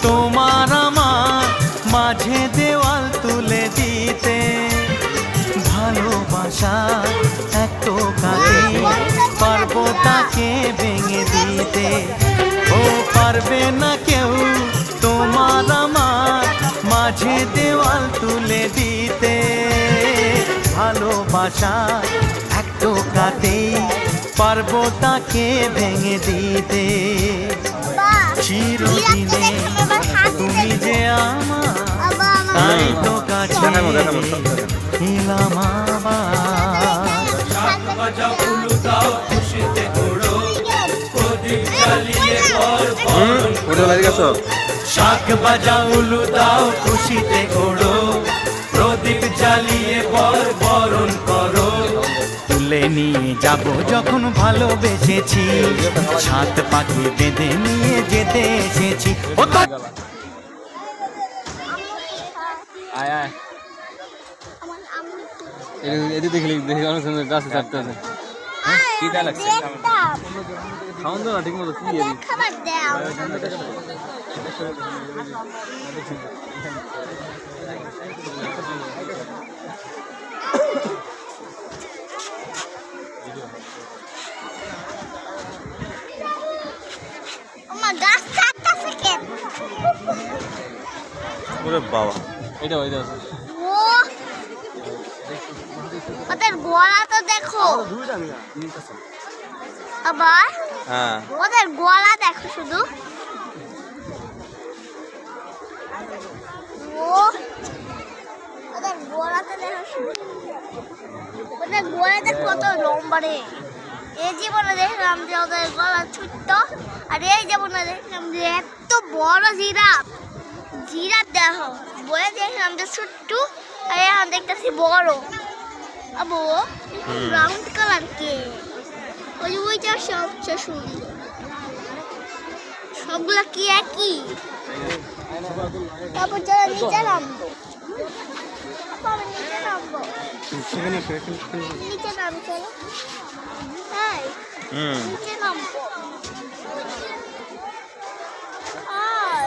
তোমার আমার মাঝে দেওয়াল তুলে দিতে, ভালোবাসা এক টোকাতে পারবো তাকে ভেঙে দিতে। ও পারবে না কেউ তোমার আমার মাঝে দেওয়াল তুলে দিতে, ভালোবাসা এক টোকাতেই পারবো তাকে ভেঙে দিতে। চিরদিনে তুমি যে আমার, তাই তো কাছে এলাম শাক বাজা উলু দাও খুশিতে ঘোড়ো, প্রদীপ জ্বালিয়ে বরণ করো। তুলে নিয়ে যাব যখন ভালোবেসেছি, সাত পাখি বেঁধে নিয়ে যেতে এসেছি। এদিকে দেখলি দেখে রাস্তা ছাড়তে আছে। কি দা লাগছে খাওয়ান দাও না ঠিক মতো। কি খাবার দাও বাবা এটা ওইটা ওদের গলা তো দেখো আবার। হ্যাঁ ওদের গলা দেখো শুধু। ওদের গলাতে দেখো শুধু, ওদের গলাতে কত লম্বা রে। এই জীবনে দেখলাম যে ওদের গলা ছোট্ট, আর এই জীবনে দেখলাম যে এত বড় জিরাফ। জিরাফ দেখো বলে দেখলাম যে ছোট্ট, আর এখন দেখতেছি বড়। আবু রাউন্ড কালার কে? ওই যে ওইটা সবচেয়ে সুন্দর। সবগুলা কি একই? তারপর যারা নিচে নামবো, নিচে নামবো, নিচে নামতে হ্যাঁ নিচে নামবো। আর